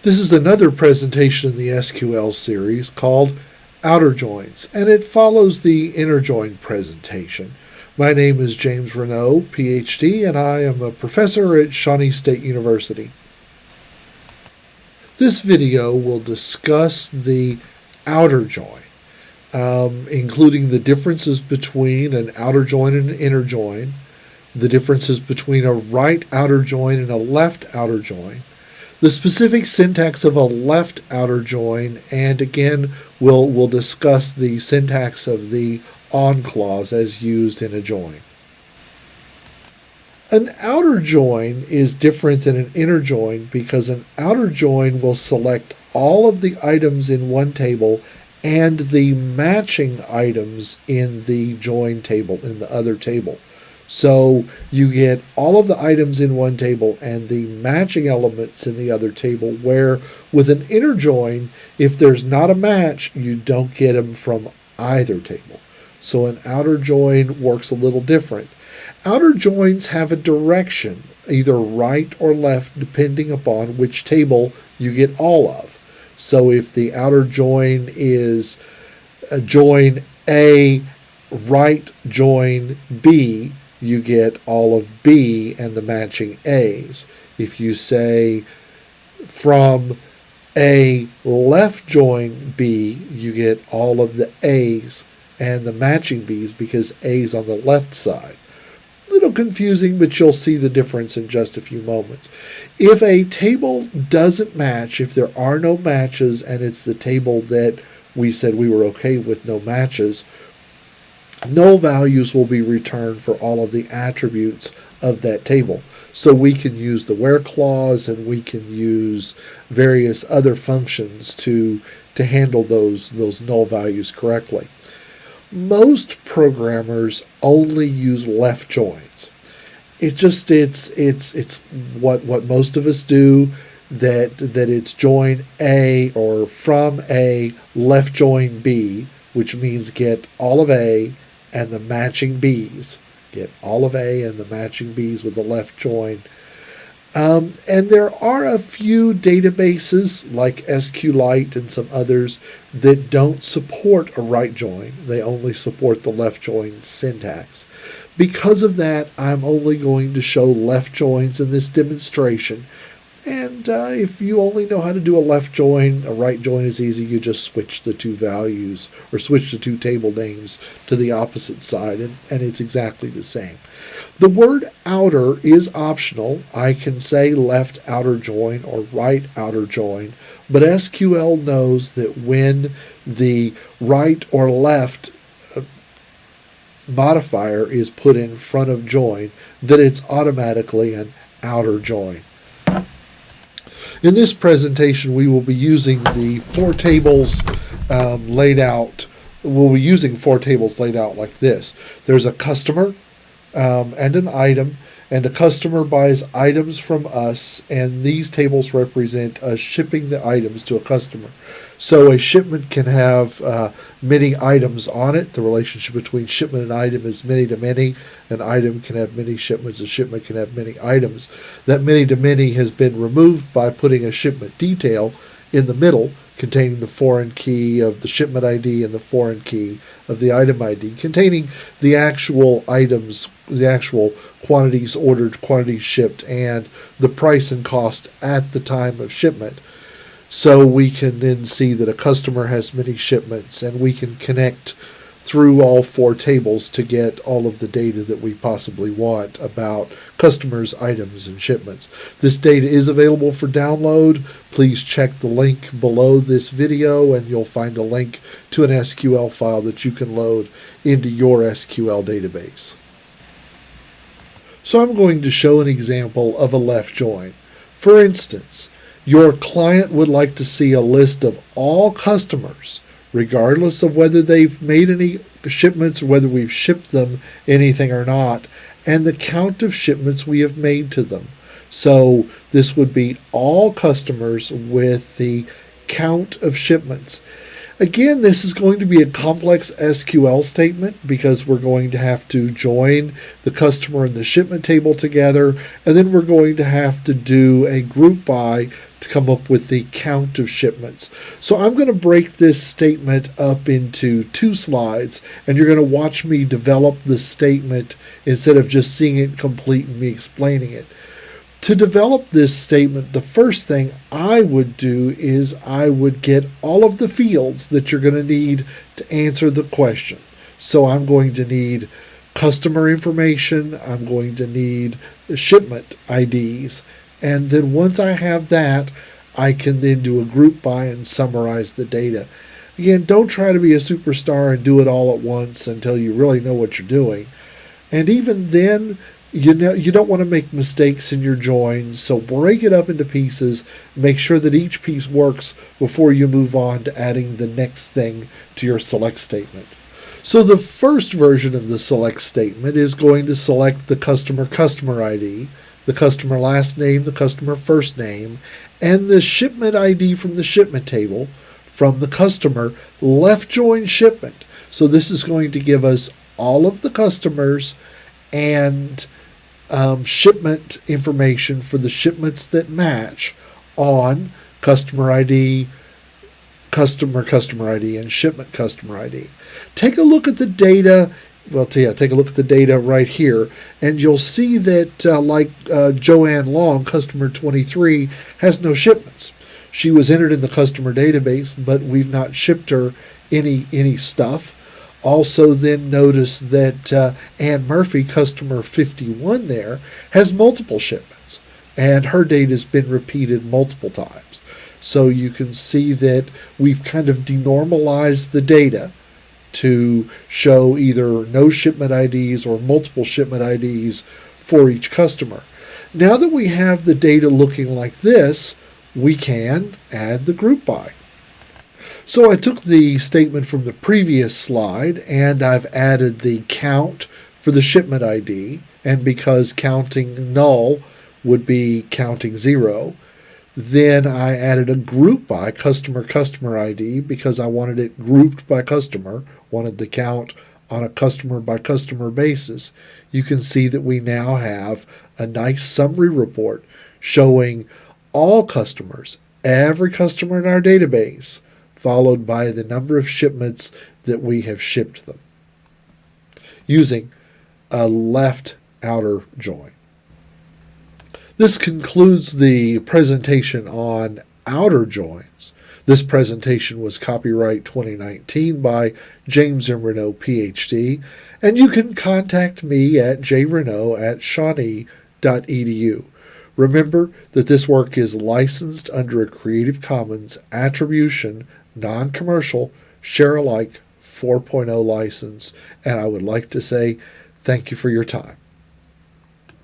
This is another presentation in the SQL series called Outer Joins, and it follows the inner join presentation. My name is James Renaud, PhD, and I am a professor at Shawnee State University. This video will discuss the outer join, including the differences between an outer join and an inner join, the differences between a right outer join and a left outer join, the specific syntax of a left outer join, and again, we'll discuss the syntax of the on clause as used in a join. An outer join is different than an inner join because an outer join will select all of the items in one table and the matching items in the join table, in the other table. So you get all of the items in one table and the matching elements in the other table, where with an inner join, if there's not a match, you don't get them from either table. So an outer join works a little different. Outer joins have a direction, either right or left, depending upon which table you get all of. So if the outer join is join A, right join B, you get all of B and the matching A's. If you say from A left join B, you get all of the A's and the matching B's because A's on the left side. A little confusing, but you'll see the difference in just a few moments. If a table doesn't match, if there are no matches, and it's the table that we said we were okay with no matches, null values will be returned for all of the attributes of that table. So we can use the where clause and we can use various other functions to handle those null values correctly. Most programmers only use left joins. It's what most of us do, that it's join A or from A left join B, which means get all of A and the matching B's. Get all of A and the matching B's with the left join. And there are a few databases like SQLite and some others that don't support a right join. They only support the left join syntax. Because of that, I'm only going to show left joins in this demonstration. And if you only know how to do a left join, a right join is easy. You just switch the two values or switch the two table names to the opposite side, and it's exactly the same. The word outer is optional. I can say left outer join or right outer join, but SQL knows that when the right or left modifier is put in front of join, that it's automatically an outer join. In this presentation, we will be using the four tables laid out. We'll be using four tables laid out like this. There's a customer and an item, and a customer buys items from us, and these tables represent us shipping the items to a customer. So a shipment can have many items on it. The relationship between shipment and item is many to many. An item can have many shipments. A shipment can have many items. That many to many has been removed by putting a shipment detail in the middle, containing the foreign key of the shipment ID and the foreign key of the item ID, containing the actual items, the actual quantities ordered, quantities shipped, and the price and cost at the time of shipment. So we can then see that a customer has many shipments, and we can connect through all four tables to get all of the data that we possibly want about customers, items, and shipments. This data is available for download. Please check the link below this video, and you'll find a link to an SQL file that you can load into your SQL database. So I'm going to show an example of a left join. For instance, your client would like to see a list of all customers, regardless of whether they've made any shipments or whether we've shipped them anything or not, and the count of shipments we have made to them. So this would be all customers with the count of shipments. Again, this is going to be a complex SQL statement because we're going to have to join the customer and the shipment table together, and then we're going to have to do a group by to come up with the count of shipments. So I'm going to break this statement up into 2 slides, and you're going to watch me develop the statement instead of just seeing it complete and me explaining it. To develop this statement, the first thing I would do is I would get all of the fields that you're going to need to answer the question. So I'm going to need customer information, I'm going to need shipment IDs, and then once I have that, I can then do a group by and summarize the data. Again, don't try to be a superstar and do it all at once until you really know what you're doing. And even then, you don't want to make mistakes in your joins, so break it up into pieces. Make sure that each piece works before you move on to adding the next thing to your select statement. So the first version of the select statement is going to select the customer ID, the customer last name, the customer first name, and the shipment ID from the shipment table from the customer left join shipment. So this is going to give us all of the customers and shipment information for the shipments that match on customer ID, customer ID, and shipment customer ID. Take a look at the data. Take a look at the data right here, and you'll see that Joanne Long, customer 23, has no shipments. She was entered in the customer database, but we've not shipped her any stuff. Also, then notice that Ann Murphy, customer 51 there, has multiple shipments, and her date has been repeated multiple times. So you can see that we've kind of denormalized the data to show either no shipment IDs or multiple shipment IDs for each customer. Now that we have the data looking like this, we can add the group by. So I took the statement from the previous slide and I've added the count for the shipment ID, and because counting null would be counting 0, then I added a group by customer ID because I wanted it grouped by customer, wanted the count on a customer by customer basis. You can see that we now have a nice summary report showing all customers, every customer in our database, followed by the number of shipments that we have shipped them using a left outer join. This concludes the presentation on outer joins. This presentation was copyright 2019 by James M. Renault, PhD, and you can contact me at jrenault@shawnee.edu. Remember that this work is licensed under a Creative Commons Attribution, Non-Commercial, Share-alike 4.0 license, and I would like to say thank you for your time.